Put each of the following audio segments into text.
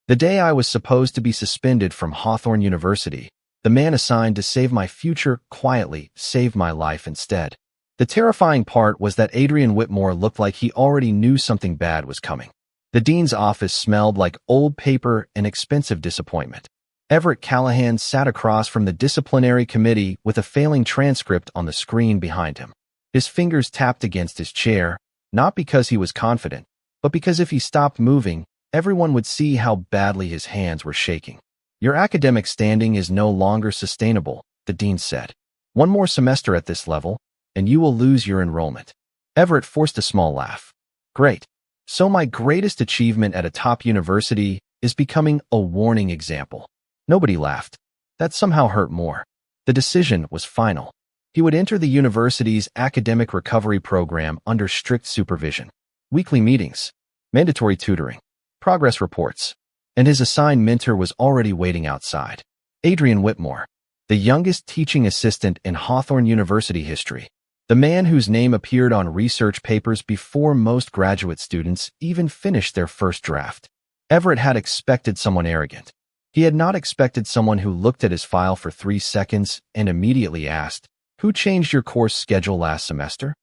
The day I was supposed to be suspended from Hawthorne University, the man assigned to save my future quietly saved my life instead. The terrifying part was that Adrian Whitmore looked like he already knew something bad was coming. The dean's office smelled like old paper and expensive disappointment. Everett Callahan sat across from the disciplinary committee with a failing transcript on the screen behind him. His fingers tapped against his chair, not because he was confident, but because if he stopped moving, everyone would see how badly his hands were shaking. Your academic standing is no longer sustainable, the dean said. One more semester at this level, and you will lose your enrollment. Everett forced a small laugh. Great. So my greatest achievement at a top university is becoming a warning example. Nobody laughed. That somehow hurt more. The decision was final. He would enter the university's academic recovery program under strict supervision. Weekly meetings, mandatory tutoring, progress reports, and his assigned mentor was already waiting outside. Adrian Whitmore, the youngest teaching assistant in Hawthorne University history. The man whose name appeared on research papers before most graduate students even finished their first draft. Everett had expected someone arrogant. He had not expected someone who looked at his file for 3 seconds and immediately asked, "Who changed your course schedule last semester?"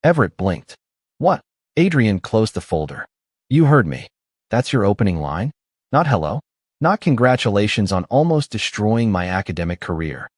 Everett blinked. "What?" Adrian closed the folder. "You heard me. That's your opening line? Not hello. Not congratulations on almost destroying my academic career."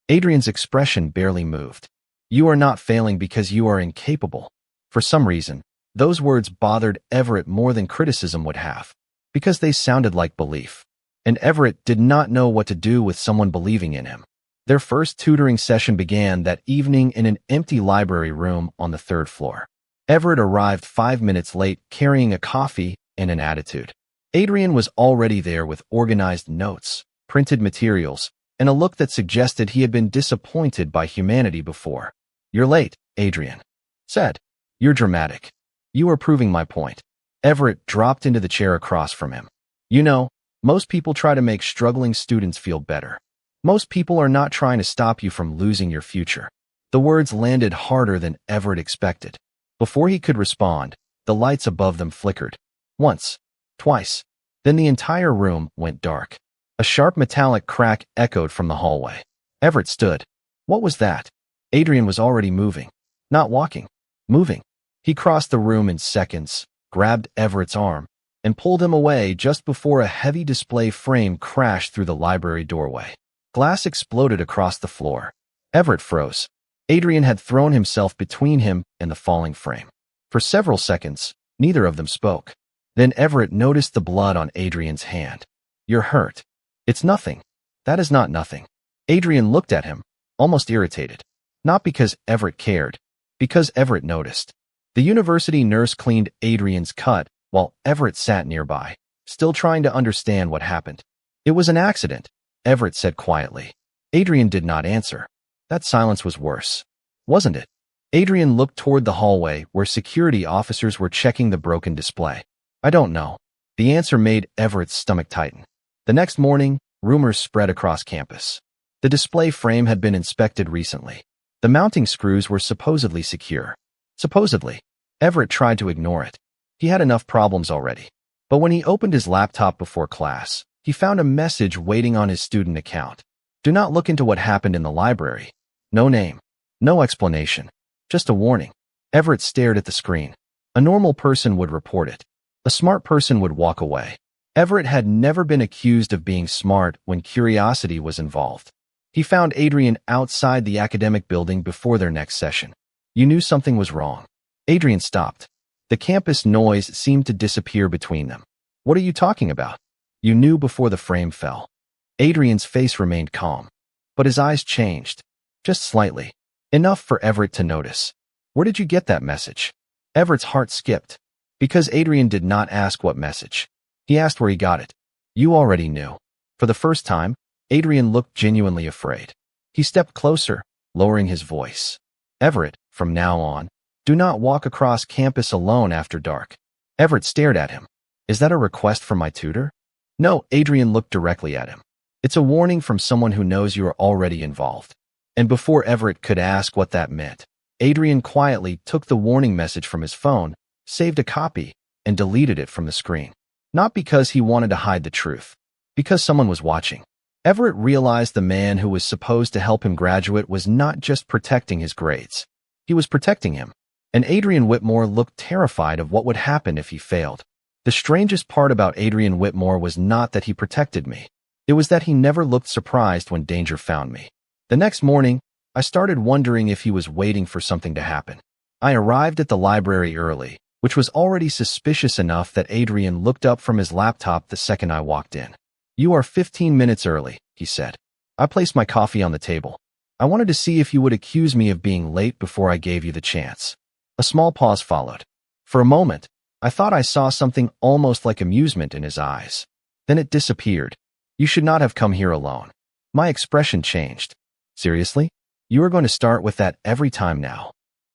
Adrian's expression barely moved. "You are not failing because you are incapable." For some reason, those words bothered Everett more than criticism would have, because they sounded like belief. And Everett did not know what to do with someone believing in him. Their first tutoring session began that evening in an empty library room on the 3rd floor. Everett arrived 5 minutes late carrying a coffee and an attitude. Adrian was already there with organized notes, printed materials, and a look that suggested he had been disappointed by humanity before. "You're late," Adrian said. "You're dramatic. You are proving my point." Everett dropped into the chair across from him. "You know, most people try to make struggling students feel better. Most people are not trying to stop you from losing your future." The words landed harder than Everett expected. Before he could respond, the lights above them flickered. Once, twice. Then the entire room went dark. A sharp metallic crack echoed from the hallway. Everett stood. What was that? Adrian was already moving. Not walking. Moving. He crossed the room in seconds, grabbed Everett's arm, and pulled him away just before a heavy display frame crashed through the library doorway. Glass exploded across the floor. Everett froze. Adrian had thrown himself between him and the falling frame. For several seconds, neither of them spoke. Then Everett noticed the blood on Adrian's hand. "You're hurt." "It's nothing." "That is not nothing." Adrian looked at him, almost irritated. Not because Everett cared, because Everett noticed. The university nurse cleaned Adrian's cut while Everett sat nearby, still trying to understand what happened. "It was an accident," Everett said quietly. Adrian did not answer. That silence was worse, wasn't it? Adrian looked toward the hallway where security officers were checking the broken display. "I don't know." The answer made Everett's stomach tighten. The next morning, rumors spread across campus. The display frame had been inspected recently. The mounting screws were supposedly secure. Supposedly. Everett tried to ignore it. He had enough problems already. But when he opened his laptop before class, he found a message waiting on his student account. "Do not look into what happened in the library." No name. No explanation. Just a warning. Everett stared at the screen. A normal person would report it. A smart person would walk away. Everett had never been accused of being smart when curiosity was involved. He found Adrian outside the academic building before their next session. "You knew something was wrong." Adrian stopped. The campus noise seemed to disappear between them. "What are you talking about?" "You knew before the frame fell." Adrian's face remained calm, but his eyes changed. Just slightly. Enough for Everett to notice. "Where did you get that message?" Everett's heart skipped. Because Adrian did not ask what message. He asked where he got it. "You already knew." For the first time, Adrian looked genuinely afraid. He stepped closer, lowering his voice. "Everett, from now on, do not walk across campus alone after dark." Everett stared at him. "Is that a request from my tutor?" "No." Adrian looked directly at him. "It's a warning from someone who knows you are already involved." And before Everett could ask what that meant, Adrian quietly took the warning message from his phone, saved a copy, and deleted it from the screen. Not because he wanted to hide the truth, because someone was watching. Everett realized the man who was supposed to help him graduate was not just protecting his grades. He was protecting him. And Adrian Whitmore looked terrified of what would happen if he failed. The strangest part about Adrian Whitmore was not that he protected me. It was that he never looked surprised when danger found me. The next morning, I started wondering if he was waiting for something to happen. I arrived at the library early, which was already suspicious enough that Adrian looked up from his laptop the second I walked in. "You are 15 minutes early," he said. I placed my coffee on the table. "I wanted to see if you would accuse me of being late before I gave you the chance." A small pause followed. For a moment, I thought I saw something almost like amusement in his eyes. Then it disappeared. "You should not have come here alone." My expression changed. "Seriously? You are going to start with that every time now?"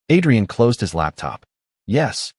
Adrian closed his laptop. "Yes."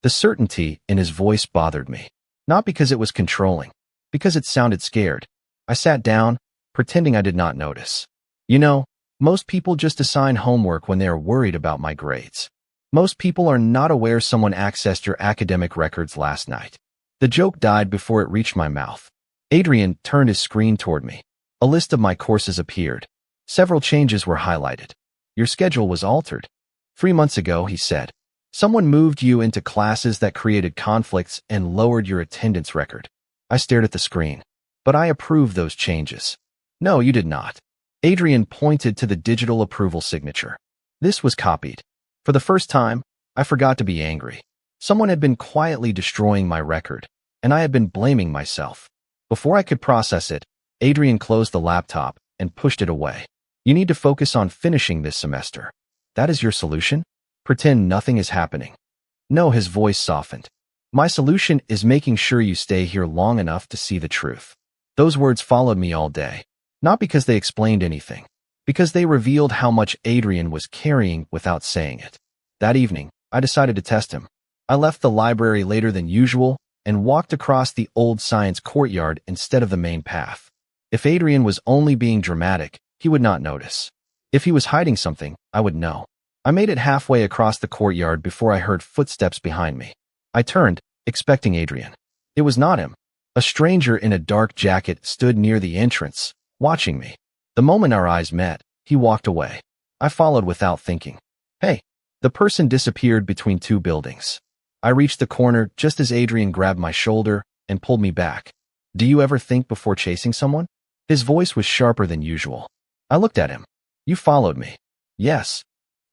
The certainty in his voice bothered me. Not because it was controlling, because it sounded scared. I sat down, pretending I did not notice. "You know, most people just assign homework when they are worried about my grades. Most people are not aware someone accessed your academic records last night." The joke died before it reached my mouth. Adrian turned his screen toward me. A list of my courses appeared. Several changes were highlighted. "Your schedule was altered. 3 months ago," he said. "Someone moved you into classes that created conflicts and lowered your attendance record." I stared at the screen. "But I approved those changes." "No, you did not." Adrian pointed to the digital approval signature. This was copied. For the first time, I forgot to be angry. Someone had been quietly destroying my record, and I had been blaming myself. Before I could process it, Adrian closed the laptop and pushed it away. "You need to focus on finishing this semester. That is your solution? Pretend nothing is happening." "No," his voice softened. "My solution is making sure you stay here long enough to see the truth." Those words followed me all day. Not because they explained anything, because they revealed how much Adrian was carrying without saying it. That evening, I decided to test him. I left the library later than usual and walked across the old science courtyard instead of the main path. If Adrian was only being dramatic, he would not notice. If he was hiding something, I would know. I made it halfway across the courtyard before I heard footsteps behind me. I turned, expecting Adrian. It was not him. A stranger in a dark jacket stood near the entrance, watching me. The moment our eyes met, he walked away. I followed without thinking. "Hey." The person disappeared between two buildings. I reached the corner just as Adrian grabbed my shoulder and pulled me back. "Do you ever think before chasing someone?" His voice was sharper than usual. I looked at him. "You followed me." "Yes."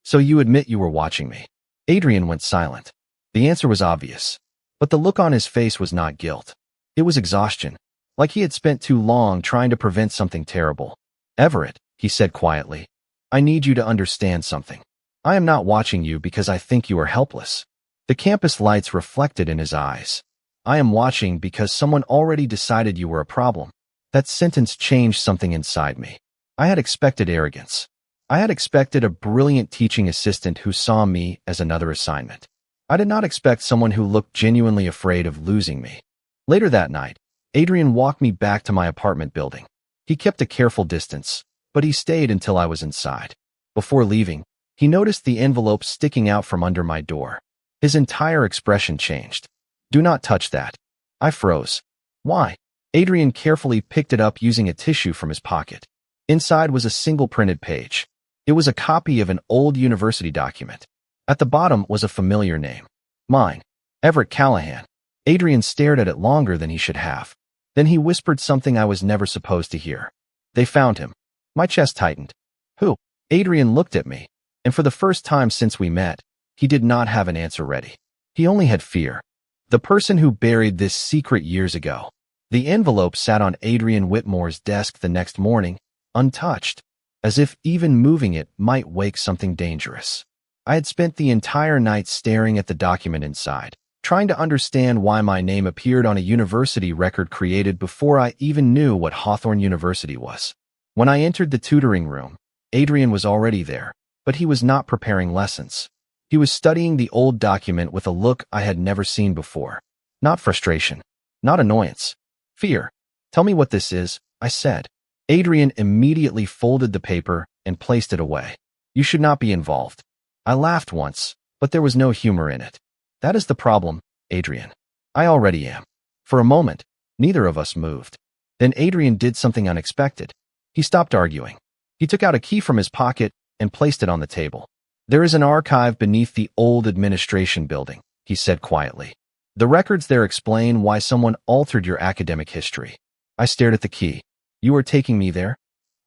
"So you admit you were watching me?" Adrian went silent. The answer was obvious, but the look on his face was not guilt. It was exhaustion, like he had spent too long trying to prevent something terrible. "Everett," he said quietly, "I need you to understand something. I am not watching you because I think you are helpless." The campus lights reflected in his eyes. "I am watching because someone already decided you were a problem." That sentence changed something inside me. I had expected arrogance. I had expected a brilliant teaching assistant who saw me as another assignment. I did not expect someone who looked genuinely afraid of losing me. Later that night, Adrian walked me back to my apartment building. He kept a careful distance, but he stayed until I was inside. Before leaving, he noticed the envelope sticking out from under my door. His entire expression changed. "Do not touch that." I froze. "Why?" Adrian carefully picked it up using a tissue from his pocket. Inside was a single printed page. It was a copy of an old university document. At the bottom was a familiar name. Mine. Everett Callahan. Adrian stared at it longer than he should have. Then he whispered something I was never supposed to hear. "They found him." My chest tightened. "Who?" Adrian looked at me, and for the first time since we met, he did not have an answer ready. He only had fear. "The person who buried this secret years ago." The envelope sat on Adrian Whitmore's desk the next morning, untouched, as if even moving it might wake something dangerous. I had spent the entire night staring at the document inside, trying to understand why my name appeared on a university record created before I even knew what Hawthorne University was. When I entered the tutoring room, Adrian was already there, but he was not preparing lessons. He was studying the old document with a look I had never seen before. Not frustration, not annoyance. Fear. "Tell me what this is," I said. Adrian immediately folded the paper and placed it away. "You should not be involved." I laughed once, but there was no humor in it. "That is the problem, Adrian. I already am." For a moment, neither of us moved. Then Adrian did something unexpected. He stopped arguing. He took out a key from his pocket and placed it on the table. "There is an archive beneath the old administration building," he said quietly. "The records there explain why someone altered your academic history." I stared at the key. "You are taking me there?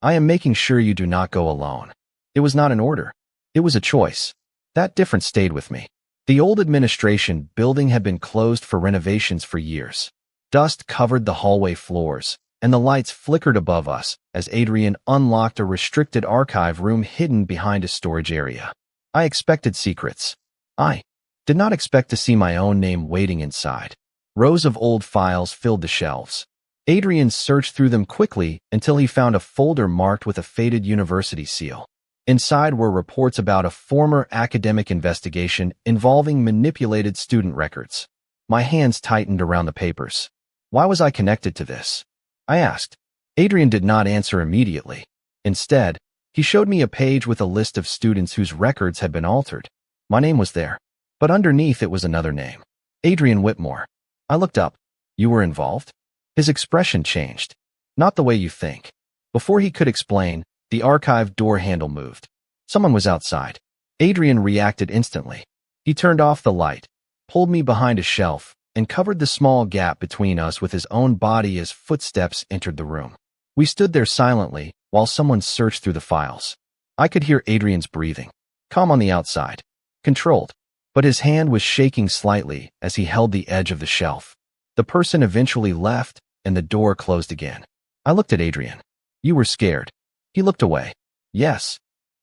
I am making sure you do not go alone." It was not an order. It was a choice. That difference stayed with me. The old administration building had been closed for renovations for years. Dust covered the hallway floors, and the lights flickered above us as Adrian unlocked a restricted archive room hidden behind a storage area. I expected secrets. I did not expect to see my own name waiting inside. Rows of old files filled the shelves. Adrian searched through them quickly until he found a folder marked with a faded university seal. Inside were reports about a former academic investigation involving manipulated student records. My hands tightened around the papers. Why was I connected to this? I asked. Adrian did not answer immediately. Instead, he showed me a page with a list of students whose records had been altered. My name was there, but underneath it was another name. Adrian Whitmore. I looked up. "You were involved?" His expression changed. "Not the way you think." Before he could explain, the archive door handle moved. Someone was outside. Adrian reacted instantly. He turned off the light, pulled me behind a shelf, and covered the small gap between us with his own body as footsteps entered the room. We stood there silently while someone searched through the files. I could hear Adrian's breathing, calm on the outside, controlled, but his hand was shaking slightly as he held the edge of the shelf. The person eventually left, and the door closed again. I looked at Adrian. "You were scared." He looked away. "Yes."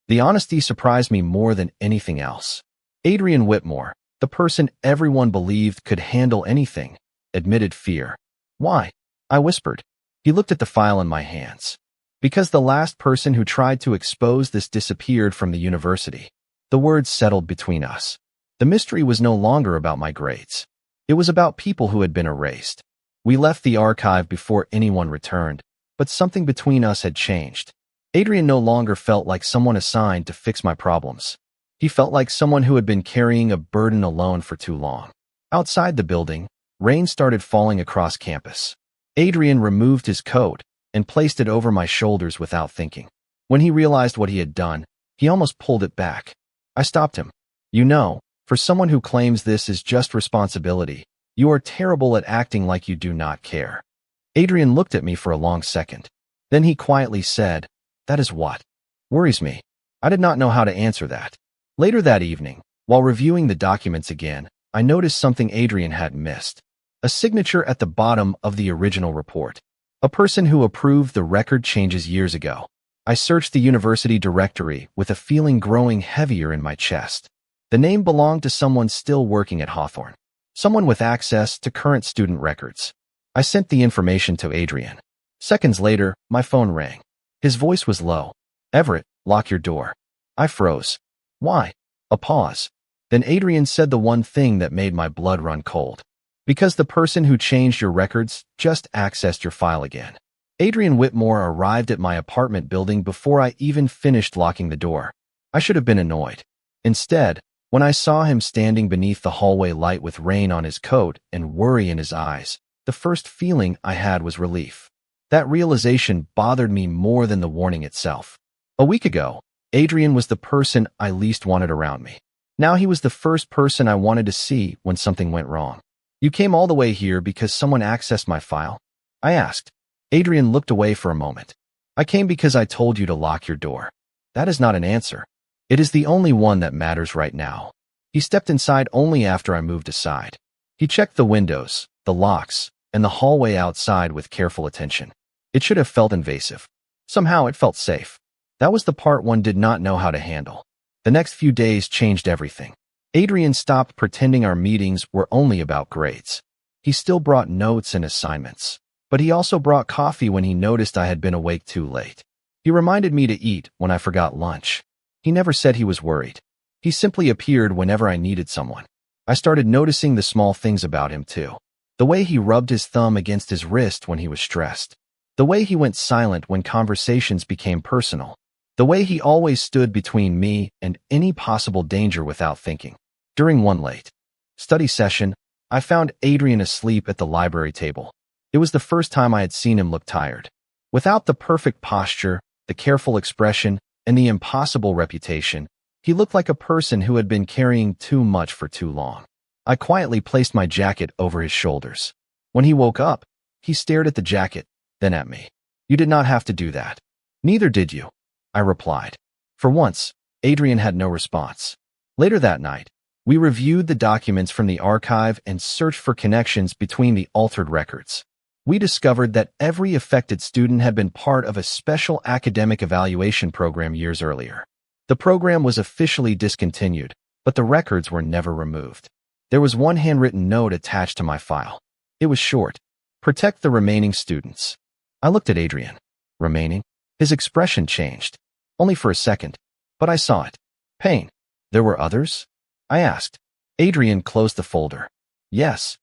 The honesty surprised me more than anything else. Adrian Whitmore, the person everyone believed could handle anything, admitted fear. "Why?" I whispered. He looked at the file in my hands. "Because the last person who tried to expose this disappeared from the university." The words settled between us. The mystery was no longer about my grades. It was about people who had been erased. We left the archive before anyone returned, but something between us had changed. Adrian no longer felt like someone assigned to fix my problems. He felt like someone who had been carrying a burden alone for too long. Outside the building, rain started falling across campus. Adrian removed his coat and placed it over my shoulders without thinking. When he realized what he had done, he almost pulled it back. I stopped him. "You know, for someone who claims this is just responsibility, you are terrible at acting like you do not care." Adrian looked at me for a long second. Then he quietly said, "That is what worries me." I did not know how to answer that. Later that evening, while reviewing the documents again, I noticed something Adrian had missed. A signature at the bottom of the original report. A person who approved the record changes years ago. I searched the university directory with a feeling growing heavier in my chest. The name belonged to someone still working at Hawthorne. Someone with access to current student records. I sent the information to Adrian. Seconds later, my phone rang. His voice was low. "Everett, lock your door." I froze. "Why?" A pause. Then Adrian said the one thing that made my blood run cold. "Because the person who changed your records just accessed your file again." Adrian Whitmore arrived at my apartment building before I even finished locking the door. I should have been annoyed. Instead, when I saw him standing beneath the hallway light with rain on his coat and worry in his eyes, the first feeling I had was relief. That realization bothered me more than the warning itself. A week ago, Adrian was the person I least wanted around me. Now he was the first person I wanted to see when something went wrong. "You came all the way here because someone accessed my file?" I asked. Adrian looked away for a moment. "I came because I told you to lock your door." That is not an answer. It is the only one that matters right now. He stepped inside only after I moved aside. He checked the windows, the locks, and the hallway outside with careful attention. It should have felt invasive. Somehow it felt safe. That was the part one did not know how to handle. The next few days changed everything. Adrian stopped pretending our meetings were only about grades. He still brought notes and assignments, but he also brought coffee when he noticed I had been awake too late. He reminded me to eat when I forgot lunch. He never said he was worried. He simply appeared whenever I needed someone. I started noticing the small things about him too. The way he rubbed his thumb against his wrist when he was stressed. The way he went silent when conversations became personal. The way he always stood between me and any possible danger without thinking. During one late study session, I found Adrian asleep at the library table. It was the first time I had seen him look tired. Without the perfect posture, the careful expression, and the impossible reputation, he looked like a person who had been carrying too much for too long. I quietly placed my jacket over his shoulders. When he woke up, he stared at the jacket, then at me. "You did not have to do that." "Neither did you," I replied. For once, Adrian had no response. Later that night, we reviewed the documents from the archive and searched for connections between the altered records. We discovered that every affected student had been part of a special academic evaluation program years earlier. The program was officially discontinued, but the records were never removed. There was one handwritten note attached to my file. It was short: "Protect the remaining students." I looked at Adrian. Remaining? His expression changed. Only for a second, but I saw it. Pain. "There were others?" I asked. Adrian closed the folder. "Yes."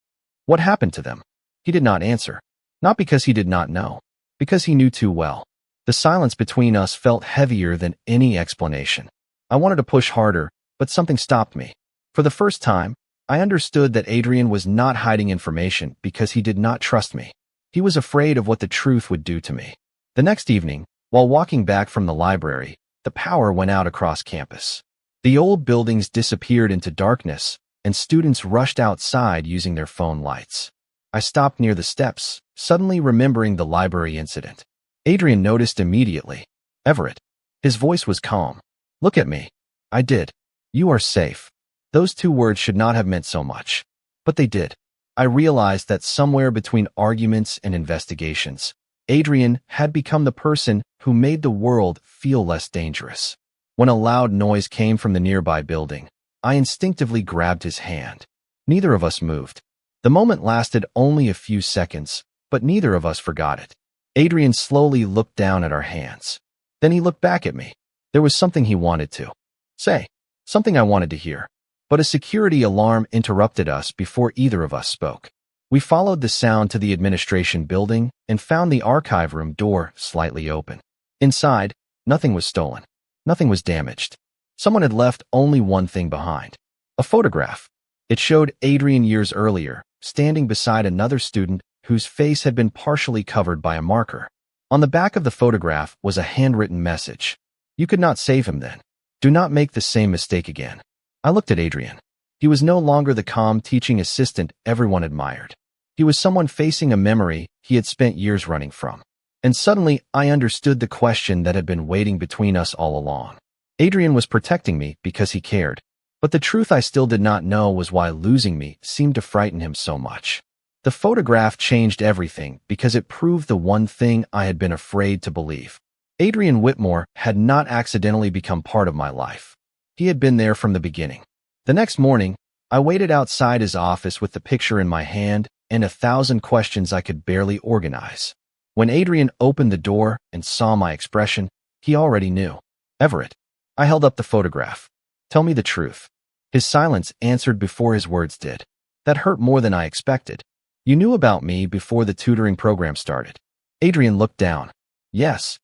"What happened to them?" He did not answer. Not because he did not know, because he knew too well. The silence between us felt heavier than any explanation. I wanted to push harder, but something stopped me. For the first time, I understood that Adrian was not hiding information because he did not trust me. He was afraid of what the truth would do to me. The next evening, while walking back from the library, the power went out across campus. The old buildings disappeared into darkness, and students rushed outside using their phone lights. I stopped near the steps, suddenly remembering the library incident. Adrian noticed immediately. "Everett." His voice was calm. "Look at me." I did. "You are safe." Those two words should not have meant so much, but they did. I realized that somewhere between arguments and investigations, Adrian had become the person who made the world feel less dangerous. When a loud noise came from the nearby building, I instinctively grabbed his hand. Neither of us moved. The moment lasted only a few seconds, but neither of us forgot it. Adrian slowly looked down at our hands. Then he looked back at me. There was something he wanted to say, something I wanted to hear. But a security alarm interrupted us before either of us spoke. We followed the sound to the administration building and found the archive room door slightly open. Inside, nothing was stolen. Nothing was damaged. Someone had left only one thing behind: a photograph. It showed Adrian years earlier, standing beside another student whose face had been partially covered by a marker. On the back of the photograph was a handwritten message: "You could not save him then. Do not make the same mistake again." I looked at Adrian. He was no longer the calm teaching assistant everyone admired. He was someone facing a memory he had spent years running from. And suddenly, I understood the question that had been waiting between us all along. Adrian was protecting me because he cared. But the truth I still did not know was why losing me seemed to frighten him so much. The photograph changed everything because it proved the one thing I had been afraid to believe. Adrian Whitmore had not accidentally become part of my life. He had been there from the beginning. The next morning, I waited outside his office with the picture in my hand and 1,000 questions I could barely organize. When Adrian opened the door and saw my expression, he already knew. "Everett." I held up the photograph. "Tell me the truth." His silence answered before his words did. That hurt more than I expected. "You knew about me before the tutoring program started." Adrian looked down. "Yes."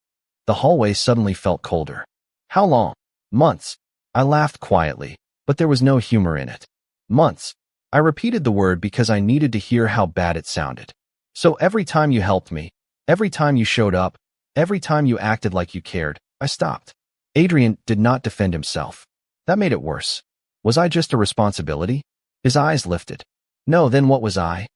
The hallway suddenly felt colder. "How long?" "Months." I laughed quietly, but there was no humor in it. "Months." I repeated the word because I needed to hear how bad it sounded. "So every time you helped me, every time you showed up, every time you acted like you cared, I stopped." Adrian did not defend himself. That made it worse. Was I just a responsibility? His eyes lifted. "No, then what was I?"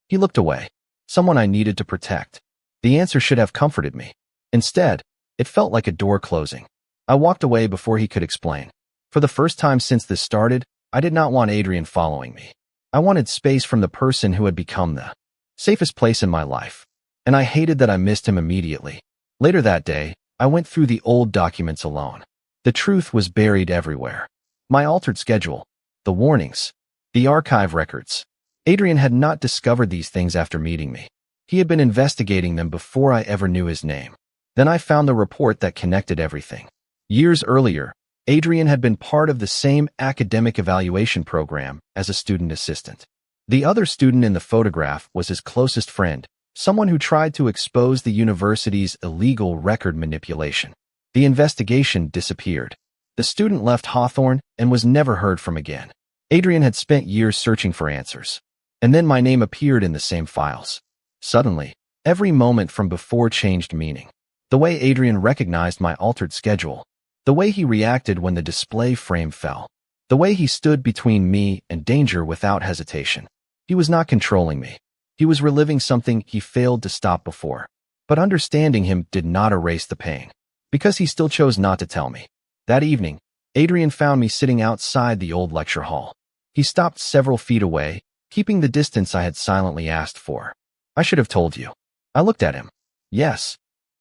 He looked away. "Someone I needed to protect." The answer should have comforted me. Instead, it felt like a door closing. I walked away before he could explain. For the first time since this started, I did not want Adrian following me. I wanted space from the person who had become the safest place in my life. And I hated that I missed him immediately. Later that day, I went through the old documents alone. The truth was buried everywhere. My altered schedule, the warnings, the archive records. Adrian had not discovered these things after meeting me. He had been investigating them before I ever knew his name. Then I found the report that connected everything. Years earlier, Adrian had been part of the same academic evaluation program as a student assistant. The other student in the photograph was his closest friend, someone who tried to expose the university's illegal record manipulation. The investigation disappeared. The student left Hawthorne and was never heard from again. Adrian had spent years searching for answers. And then my name appeared in the same files. Suddenly, every moment from before changed meaning. The way Adrian recognized my altered schedule. The way he reacted when the display frame fell. The way he stood between me and danger without hesitation. He was not controlling me. He was reliving something he failed to stop before. But understanding him did not erase the pain. Because he still chose not to tell me. That evening, Adrian found me sitting outside the old lecture hall. He stopped several feet away, keeping the distance I had silently asked for. I should have told you. I looked at him. Yes.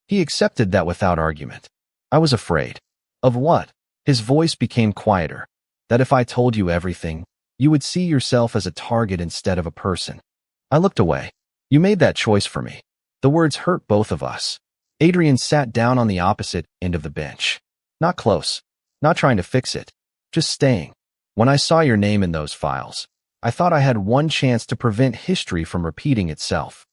He accepted that without argument. I was afraid. Of what? His voice became quieter. That if I told you everything, you would see yourself as a target instead of a person. I looked away. You made that choice for me. The words hurt both of us. Adrian sat down on the opposite end of the bench. Not close. Not trying to fix it. Just staying. When I saw your name in those files, I thought I had one chance to prevent history from repeating itself.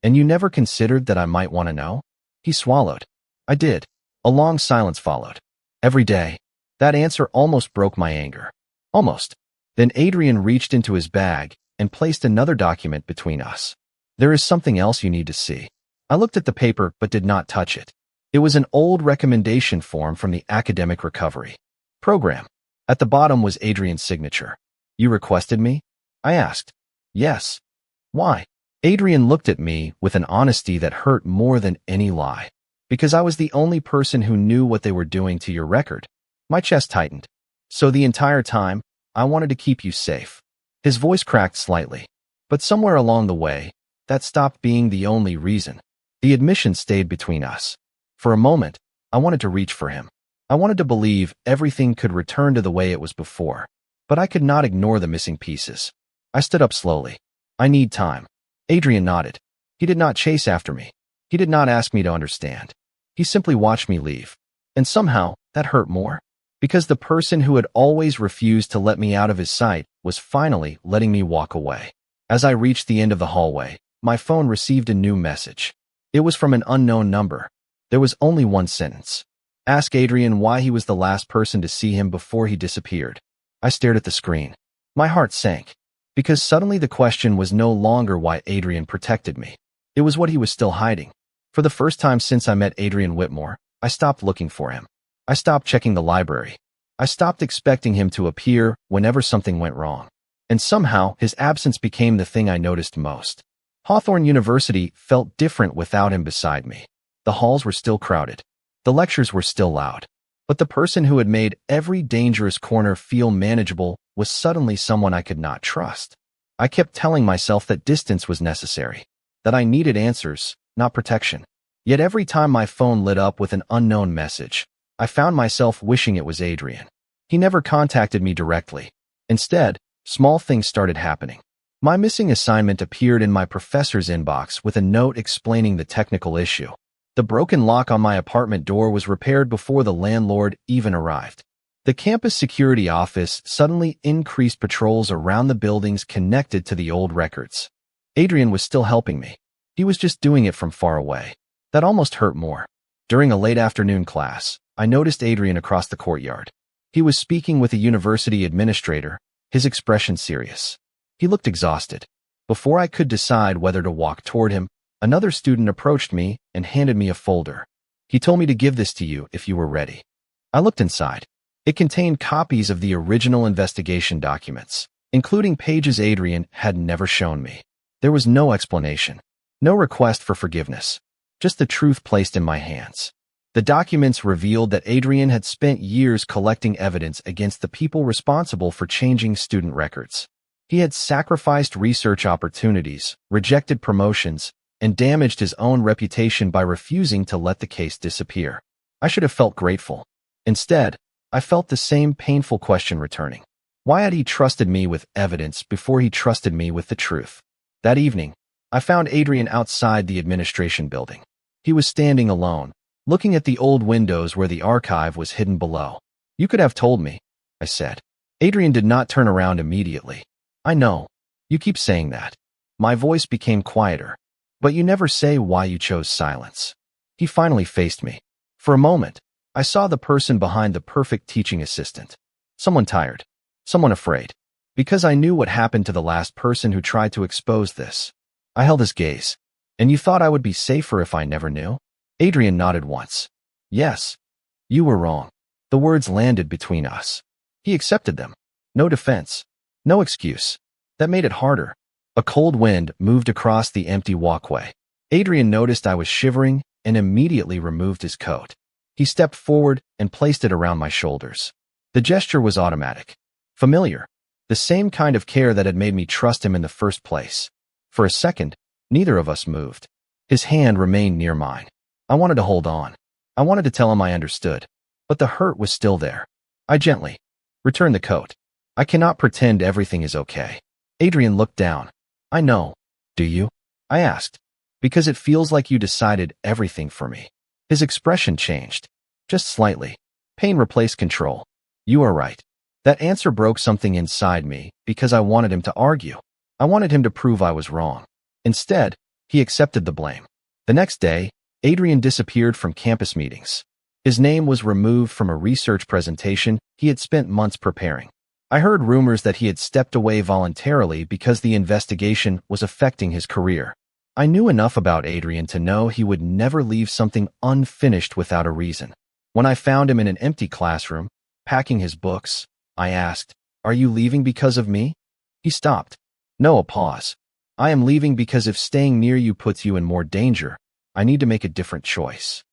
And you never considered that I might want to know? He swallowed. I did. A long silence followed. Every day. That answer almost broke my anger. Almost. Then Adrian reached into his bag and placed another document between us. There is something else you need to see. I looked at the paper but did not touch it. It was an old recommendation form from the academic recovery program. At the bottom was Adrian's signature. You requested me? I asked. Yes. Why? Adrian looked at me with an honesty that hurt more than any lie. Because I was the only person who knew what they were doing to your record. My chest tightened. So the entire time, I wanted to keep you safe. His voice cracked slightly. But somewhere along the way, that stopped being the only reason. The admission stayed between us. For a moment, I wanted to reach for him. I wanted to believe everything could return to the way it was before. But I could not ignore the missing pieces. I stood up slowly. I need time. Adrian nodded. He did not chase after me. He did not ask me to understand. He simply watched me leave. And somehow, that hurt more. Because the person who had always refused to let me out of his sight was finally letting me walk away. As I reached the end of the hallway, my phone received a new message. It was from an unknown number. There was only one sentence. Ask Adrian why he was the last person to see him before he disappeared. I stared at the screen. My heart sank. Because suddenly the question was no longer why Adrian protected me. It was what he was still hiding. For the first time since I met Adrian Whitmore, I stopped looking for him. I stopped checking the library. I stopped expecting him to appear whenever something went wrong. And somehow, his absence became the thing I noticed most. Hawthorne University felt different without him beside me. The halls were still crowded. The lectures were still loud. But the person who had made every dangerous corner feel manageable was suddenly someone I could not trust. I kept telling myself that distance was necessary, that I needed answers, not protection. Yet every time my phone lit up with an unknown message, I found myself wishing it was Adrian. He never contacted me directly. Instead, small things started happening. My missing assignment appeared in my professor's inbox with a note explaining the technical issue. The broken lock on my apartment door was repaired before the landlord even arrived. The campus security office suddenly increased patrols around the buildings connected to the old records. Adrian was still helping me. He was just doing it from far away. That almost hurt more. During a late afternoon class, I noticed Adrian across the courtyard. He was speaking with a university administrator, his expression serious. He looked exhausted. Before I could decide whether to walk toward him, another student approached me and handed me a folder. He told me to give this to you if you were ready. I looked inside. It contained copies of the original investigation documents, including pages Adrian had never shown me. There was no explanation, no request for forgiveness, just the truth placed in my hands. The documents revealed that Adrian had spent years collecting evidence against the people responsible for changing student records. He had sacrificed research opportunities, rejected promotions, and damaged his own reputation by refusing to let the case disappear. I should have felt grateful. Instead, I felt the same painful question returning. Why had he trusted me with evidence before he trusted me with the truth? That evening, I found Adrian outside the administration building. He was standing alone, looking at the old windows where the archive was hidden below. You could have told me, I said. Adrian did not turn around immediately. I know. You keep saying that. My voice became quieter. But you never say why you chose silence. He finally faced me. For a moment, I saw the person behind the perfect teaching assistant. Someone tired. Someone afraid. Because I knew what happened to the last person who tried to expose this. I held his gaze. And you thought I would be safer if I never knew? Adrian nodded once. Yes. You were wrong. The words landed between us. He accepted them. No defense. No excuse. That made it harder. A cold wind moved across the empty walkway. Adrian noticed I was shivering and immediately removed his coat. He stepped forward and placed it around my shoulders. The gesture was automatic. Familiar. The same kind of care that had made me trust him in the first place. For a second, neither of us moved. His hand remained near mine. I wanted to hold on. I wanted to tell him I understood. But the hurt was still there. I gently returned the coat. I cannot pretend everything is okay. Adrian looked down. I know. Do you? I asked. Because it feels like you decided everything for me. His expression changed. Just slightly. Pain replaced control. You are right. That answer broke something inside me because I wanted him to argue. I wanted him to prove I was wrong. Instead, he accepted the blame. The next day, Adrian disappeared from campus meetings. His name was removed from a research presentation he had spent months preparing. I heard rumors that he had stepped away voluntarily because the investigation was affecting his career. I knew enough about Adrian to know he would never leave something unfinished without a reason. When I found him in an empty classroom, packing his books, I asked, "Are you leaving because of me?" He stopped. No, a pause. "I am leaving because if staying near you puts you in more danger, I need to make a different choice."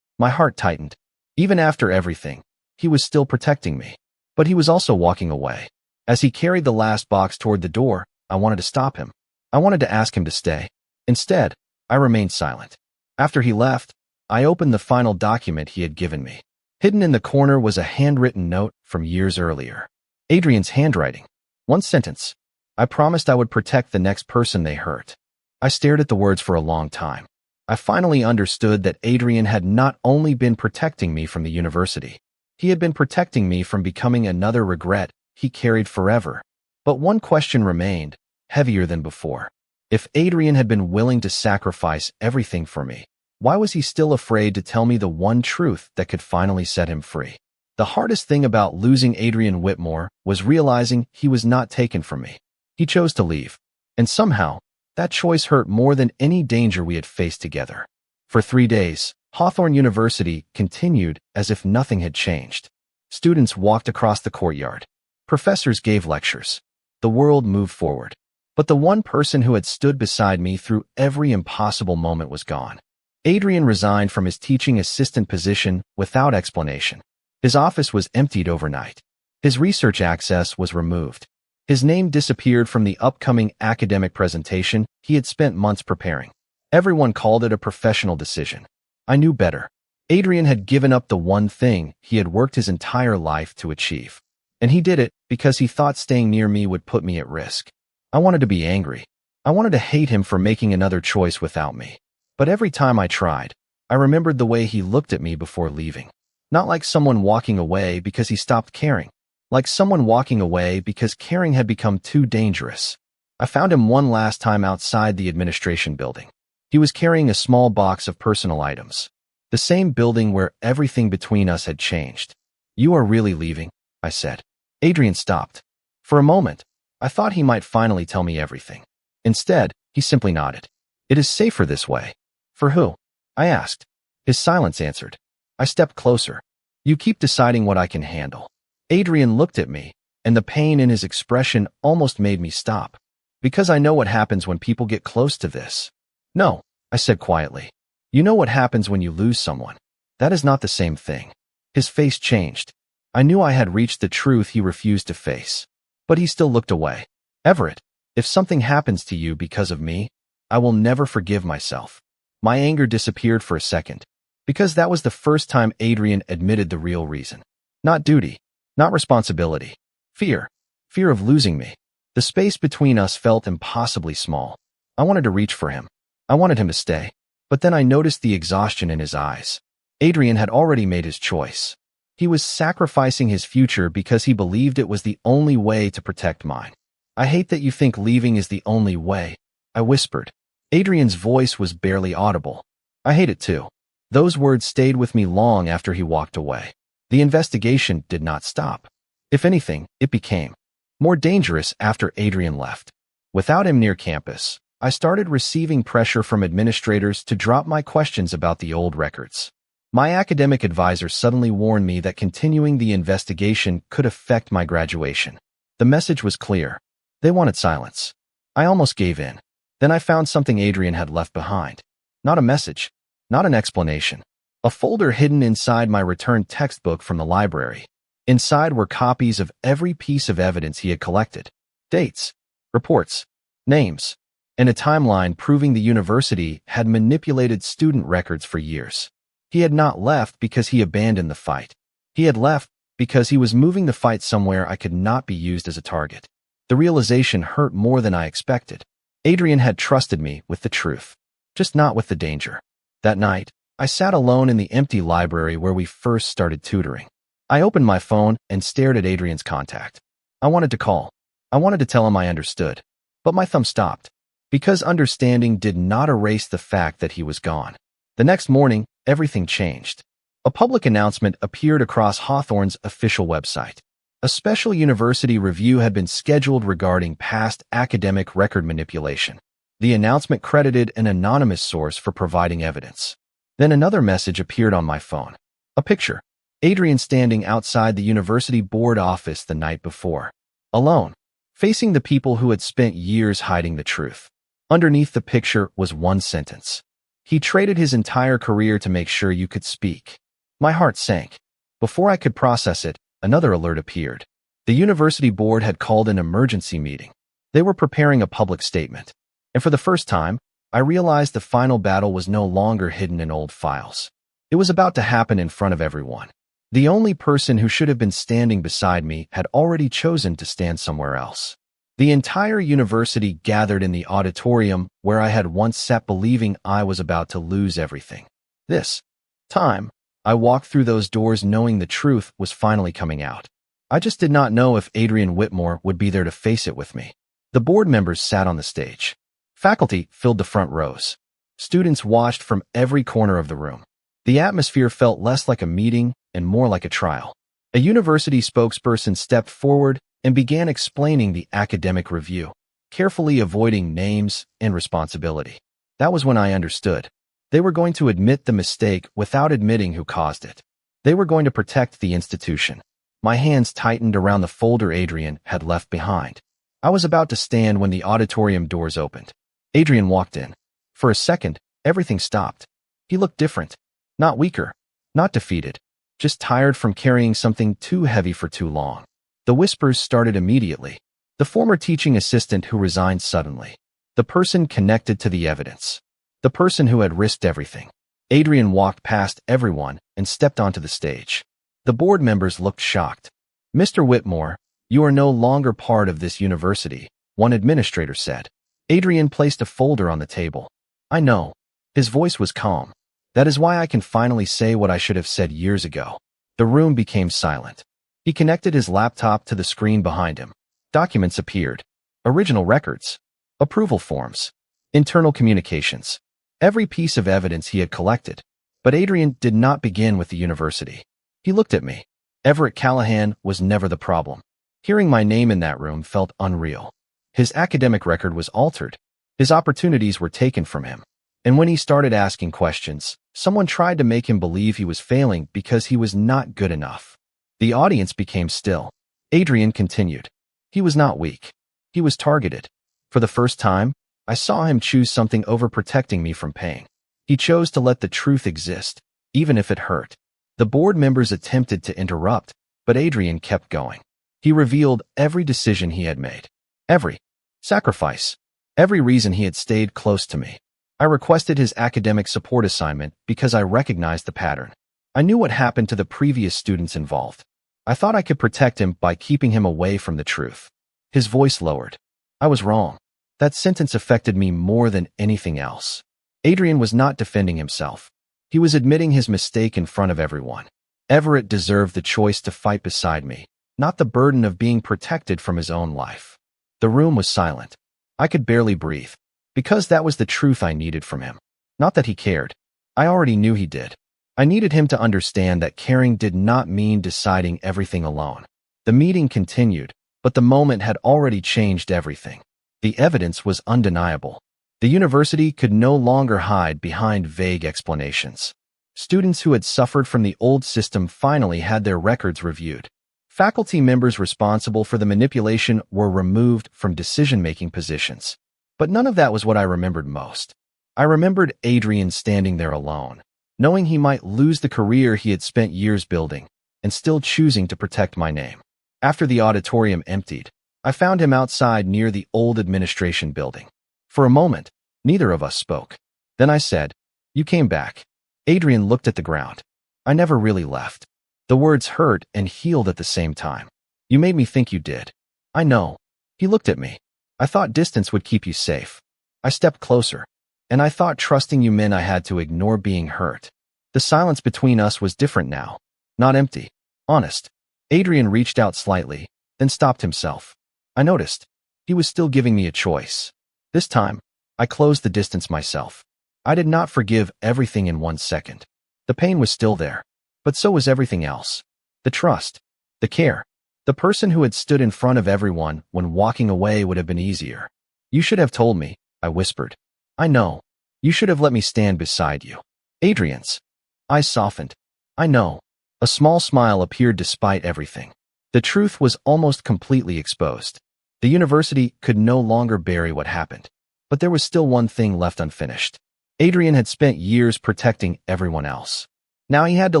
My heart tightened. Even after everything, he was still protecting me. But he was also walking away. As he carried the last box toward the door, I wanted to stop him. I wanted to ask him to stay. Instead, I remained silent. After he left, I opened the final document he had given me. Hidden in the corner was a handwritten note from years earlier. Adrian's handwriting. One sentence. I promised I would protect the next person they hurt. I stared at the words for a long time. I finally understood that Adrian had not only been protecting me from the university, he had been protecting me from becoming another regret he carried forever. But one question remained, heavier than before. If Adrian had been willing to sacrifice everything for me, why was he still afraid to tell me the one truth that could finally set him free? The hardest thing about losing Adrian Whitmore was realizing he was not taken from me. He chose to leave. And somehow, that choice hurt more than any danger we had faced together. For 3 days, Hawthorne University continued as if nothing had changed. Students walked across the courtyard. Professors gave lectures. The world moved forward. But the one person who had stood beside me through every impossible moment was gone. Adrian resigned from his teaching assistant position without explanation. His office was emptied overnight. His research access was removed. His name disappeared from the upcoming academic presentation he had spent months preparing. Everyone called it a professional decision. I knew better. Adrian had given up the one thing he had worked his entire life to achieve. And he did it because he thought staying near me would put me at risk. I wanted to be angry. I wanted to hate him for making another choice without me. But every time I tried, I remembered the way he looked at me before leaving. Not like someone walking away because he stopped caring. Like someone walking away because caring had become too dangerous. I found him one last time outside the administration building. He was carrying a small box of personal items. The same building where everything between us had changed. "You are really leaving?" I said. Adrian stopped. For a moment, I thought he might finally tell me everything. Instead, he simply nodded. "It is safer this way." "For who?" I asked. His silence answered. I stepped closer. "You keep deciding what I can handle." Adrian looked at me, and the pain in his expression almost made me stop. "Because I know what happens when people get close to this." "No," I said quietly. "You know what happens when you lose someone. That is not the same thing." His face changed. I knew I had reached the truth he refused to face. But he still looked away. "Everett, if something happens to you because of me, I will never forgive myself." My anger disappeared for a second, because that was the first time Adrian admitted the real reason. Not duty, not responsibility. Fear. Fear of losing me. The space between us felt impossibly small. I wanted to reach for him. I wanted him to stay. But then I noticed the exhaustion in his eyes. Adrian had already made his choice. He was sacrificing his future because he believed it was the only way to protect mine. "I hate that you think leaving is the only way," I whispered. Adrian's voice was barely audible. "I hate it too." Those words stayed with me long after he walked away. The investigation did not stop. If anything, it became more dangerous after Adrian left. Without him near campus, I started receiving pressure from administrators to drop my questions about the old records. My academic advisor suddenly warned me that continuing the investigation could affect my graduation. The message was clear. They wanted silence. I almost gave in. Then I found something Adrian had left behind. Not a message, not an explanation. A folder hidden inside my returned textbook from the library. Inside were copies of every piece of evidence he had collected. Dates, reports, names, and a timeline proving the university had manipulated student records for years. He had not left because he abandoned the fight. He had left because he was moving the fight somewhere I could not be used as a target. The realization hurt more than I expected. Adrian had trusted me with the truth, just not with the danger. That night, I sat alone in the empty library where we first started tutoring. I opened my phone and stared at Adrian's contact. I wanted to call. I wanted to tell him I understood. But my thumb stopped, because understanding did not erase the fact that he was gone. The next morning, everything changed. A public announcement appeared across Hawthorne's official website. A special university review had been scheduled regarding past academic record manipulation. The announcement credited an anonymous source for providing evidence. Then another message appeared on my phone. A picture. Adrian standing outside the university board office the night before. Alone. Facing the people who had spent years hiding the truth. Underneath the picture was one sentence. He traded his entire career to make sure you could speak. My heart sank. Before I could process it, another alert appeared. The university board had called an emergency meeting. They were preparing a public statement. And for the first time, I realized the final battle was no longer hidden in old files. It was about to happen in front of everyone. The only person who should have been standing beside me had already chosen to stand somewhere else. The entire university gathered in the auditorium where I had once sat believing I was about to lose everything. This time, I walked through those doors knowing the truth was finally coming out. I just did not know if Adrian Whitmore would be there to face it with me. The board members sat on the stage. Faculty filled the front rows. Students watched from every corner of the room. The atmosphere felt less like a meeting and more like a trial. A university spokesperson stepped forward and began explaining the academic review, carefully avoiding names and responsibility. That was when I understood. They were going to admit the mistake without admitting who caused it. They were going to protect the institution. My hands tightened around the folder Adrian had left behind. I was about to stand when the auditorium doors opened. Adrian walked in. For a second, everything stopped. He looked different. Not weaker. Not defeated. Just tired from carrying something too heavy for too long. The whispers started immediately. The former teaching assistant who resigned suddenly. The person connected to the evidence. The person who had risked everything. Adrian walked past everyone and stepped onto the stage. The board members looked shocked. "Mr. Whitmore, you are no longer part of this university," one administrator said. Adrian placed a folder on the table. "I know." His voice was calm. "That is why I can finally say what I should have said years ago." The room became silent. He connected his laptop to the screen behind him. Documents appeared. Original records. Approval forms. Internal communications. Every piece of evidence he had collected. But Adrian did not begin with the university. He looked at me. Everett Callahan was never the problem. Hearing my name in that room felt unreal. His academic record was altered. His opportunities were taken from him. And when he started asking questions, someone tried to make him believe he was failing because he was not good enough. The audience became still. Adrian continued. He was not weak. He was targeted. For the first time, I saw him choose something over protecting me from pain. He chose to let the truth exist, even if it hurt. The board members attempted to interrupt, but Adrian kept going. He revealed every decision he had made. Every sacrifice. Every reason he had stayed close to me. I requested his academic support assignment because I recognized the pattern. I knew what happened to the previous students involved. I thought I could protect him by keeping him away from the truth. His voice lowered. I was wrong. That sentence affected me more than anything else. Adrian was not defending himself. He was admitting his mistake in front of everyone. Everett deserved the choice to fight beside me, not the burden of being protected from his own life. The room was silent. I could barely breathe, because that was the truth I needed from him. Not that he cared. I already knew he did. I needed him to understand that caring did not mean deciding everything alone. The meeting continued, But the moment had already changed everything. The evidence was undeniable. The university could no longer hide behind vague explanations. Students who had suffered from the old system finally had their records reviewed. Faculty members responsible for the manipulation were removed from decision-making positions. But none of that was what I remembered most. I remembered Adrian standing there alone, knowing he might lose the career he had spent years building, and still choosing to protect my name. After the auditorium emptied, I found him outside near the old administration building. For a moment, neither of us spoke. Then I said, "You came back." Adrian looked at the ground. "I never really left." The words hurt and healed at the same time. "You made me think you did." "I know." He looked at me. "I thought distance would keep you safe." I stepped closer, and I thought trusting you meant I had to ignore being hurt. The silence between us was different now. Not empty. Honest. Adrian reached out slightly, then stopped himself. I noticed. He was still giving me a choice. This time, I closed the distance myself. I did not forgive everything in 1 second. The pain was still there, but so was everything else. The trust. The care. The person who had stood in front of everyone when walking away would have been easier. "You should have told me," I whispered. "I know. You should have let me stand beside you." Adrian's eyes softened. "I know." A small smile appeared despite everything. The truth was almost completely exposed. The university could no longer bury what happened. But there was still one thing left unfinished. Adrian had spent years protecting everyone else. Now he had to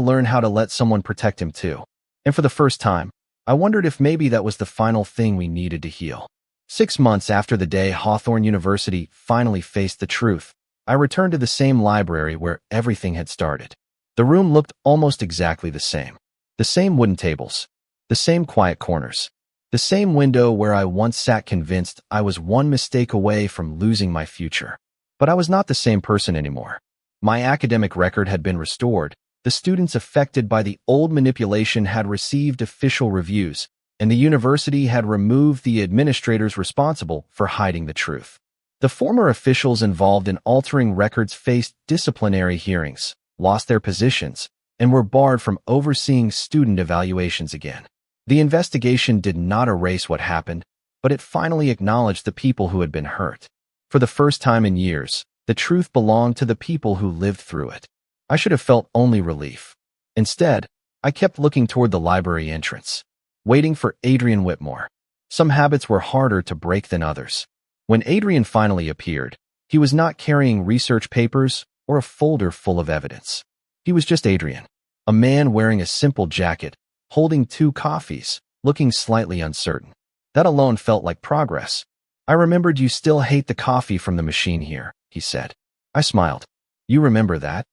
learn how to let someone protect him too. And for the first time, I wondered if maybe that was the final thing we needed to heal. 6 months after the day Hawthorne University finally faced the truth, I returned to the same library where everything had started. The room looked almost exactly the same. The same wooden tables. The same quiet corners. The same window where I once sat convinced I was one mistake away from losing my future. But I was not the same person anymore. My academic record had been restored. The students affected by the old manipulation had received official reviews, and the university had removed the administrators responsible for hiding the truth. The former officials involved in altering records faced disciplinary hearings, lost their positions, and were barred from overseeing student evaluations again. The investigation did not erase what happened, but it finally acknowledged the people who had been hurt. For the first time in years, the truth belonged to the people who lived through it. I should have felt only relief. Instead, I kept looking toward the library entrance, waiting for Adrian Whitmore. Some habits were harder to break than others. When Adrian finally appeared, he was not carrying research papers or a folder full of evidence. He was just Adrian, a man wearing a simple jacket, holding 2 coffees, looking slightly uncertain. That alone felt like progress. "I remembered you still hate the coffee from the machine here," he said. I smiled. "You remember that?"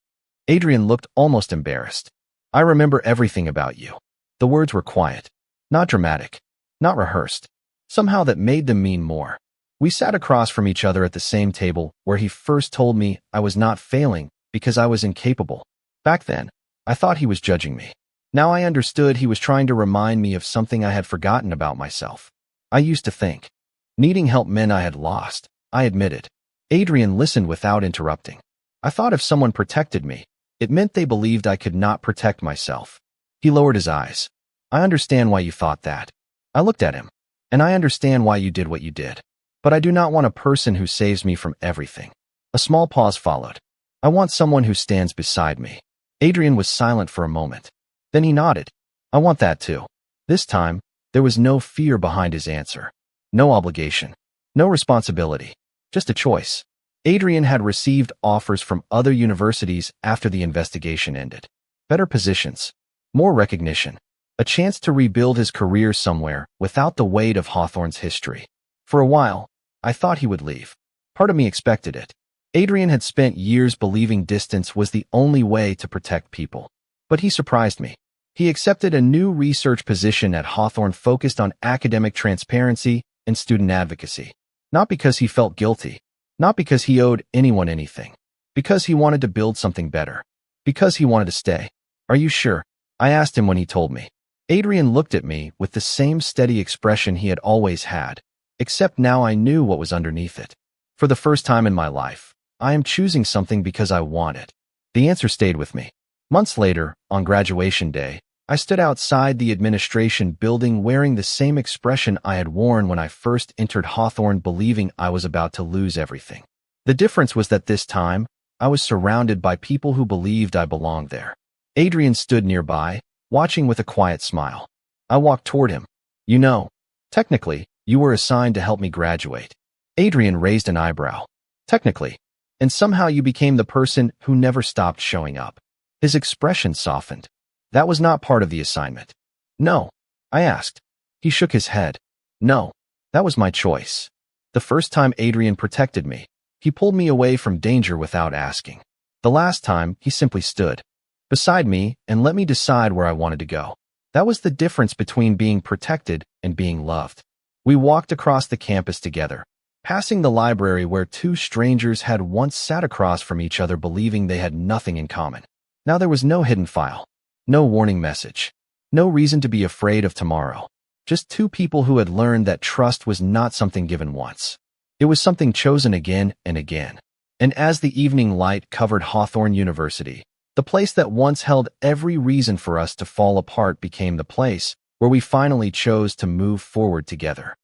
Adrian looked almost embarrassed. "I remember everything about you." The words were quiet, not dramatic, not rehearsed. Somehow that made them mean more. We sat across from each other at the same table where he first told me I was not failing because I was incapable. Back then, I thought he was judging me. Now I understood he was trying to remind me of something I had forgotten about myself. I used to think needing help meant I had lost. I admitted. Adrian listened without interrupting. I thought if someone protected me, it meant they believed I could not protect myself. He lowered his eyes. "I understand why you thought that." I looked at him. "And I understand why you did what you did. But I do not want a person who saves me from everything." A small pause followed. "I want someone who stands beside me." Adrian was silent for a moment. Then he nodded. "I want that too." This time, there was no fear behind his answer. No obligation. No responsibility. Just a choice. Adrian had received offers from other universities after the investigation ended. Better positions. More recognition. A chance to rebuild his career somewhere without the weight of Hawthorne's history. For a while, I thought he would leave. Part of me expected it. Adrian had spent years believing distance was the only way to protect people. But he surprised me. He accepted a new research position at Hawthorne focused on academic transparency and student advocacy. Not because he felt guilty. Not because he owed anyone anything. Because he wanted to build something better. Because he wanted to stay. "Are you sure?" I asked him when he told me. Adrian looked at me with the same steady expression he had always had, except now I knew what was underneath it. For the first time in my life, I am choosing something because I want it. The answer stayed with me. Months later, on graduation day, I stood outside the administration building wearing the same expression I had worn when I first entered Hawthorne, believing I was about to lose everything. The difference was that this time, I was surrounded by people who believed I belonged there. Adrian stood nearby, watching with a quiet smile. I walked toward him. You know, technically, you were assigned to help me graduate. Adrian raised an eyebrow. Technically. And somehow you became the person who never stopped showing up. His expression softened. That was not part of the assignment. No, I asked. He shook his head. No, that was my choice. The first time Adrian protected me, he pulled me away from danger without asking. The last time, he simply stood beside me and let me decide where I wanted to go. That was the difference between being protected and being loved. We walked across the campus together, passing the library where two strangers had once sat across from each other believing they had nothing in common. Now there was no hidden file, no warning message, no reason to be afraid of tomorrow. Just two people who had learned that trust was not something given once. It was something chosen again and again. And as the evening light covered Hawthorne University, the place that once held every reason for us to fall apart became the place where we finally chose to move forward together.